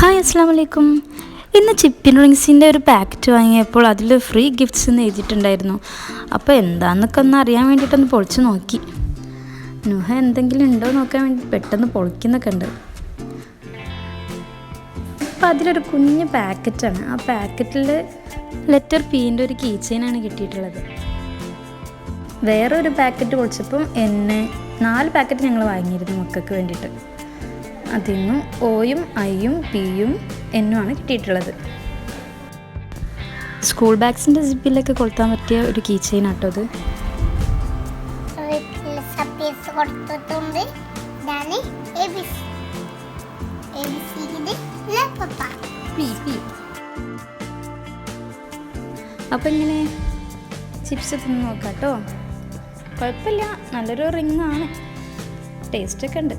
Hi അസ്സാം വലൈക്കും. ഇന്ന് ചിപ്പിൻ റിങ്സിൻ്റെ ഒരു പാക്കറ്റ് വാങ്ങിയപ്പോൾ അതിൽ ഫ്രീ ഗിഫ്റ്റ്സ് എന്ന് എഴുതിയിട്ടുണ്ടായിരുന്നു. അപ്പോൾ എന്താണെന്നൊക്കെ ഒന്ന് അറിയാൻ വേണ്ടിയിട്ടൊന്ന് പൊളിച്ച് നോക്കി. നുഹ എന്തെങ്കിലും ഉണ്ടോ നോക്കാൻ വേണ്ടി പെട്ടെന്ന് പൊളിക്കുന്നൊക്കെ ഉണ്ട്. അപ്പോൾ അതിലൊരു കുഞ്ഞ് പാക്കറ്റാണ്. ആ പാക്കറ്റിൽ ലെറ്റർ പീൻ്റെ ഒരു കീ ചെയിനാണ് കിട്ടിയിട്ടുള്ളത്. വേറെ ഒരു പാക്കറ്റ് പൊളിച്ചപ്പം 4 പാക്കറ്റ് ഞങ്ങൾ വാങ്ങിയിരുന്നു മക്കൾക്ക് വേണ്ടിയിട്ട്. അതിൽ നിന്നും ഓയും ഐയും പിയും എന്നുമാണ് കിട്ടിയിട്ടുള്ളത്. സ്കൂൾ ബാഗ്സിൻ്റെ സിപ്പിലൊക്കെ കൊളുത്താൻ പറ്റിയ ഒരു കീ ചെയിൻ ആട്ടോ അത്. അപ്പം ഇങ്ങനെ ചിപ്സ് തിന്ന് നോക്കാം കേട്ടോ. കുഴപ്പമില്ല, നല്ലൊരു റിങ്ങാണ്, ടേസ്റ്റൊക്കെ ഉണ്ട്.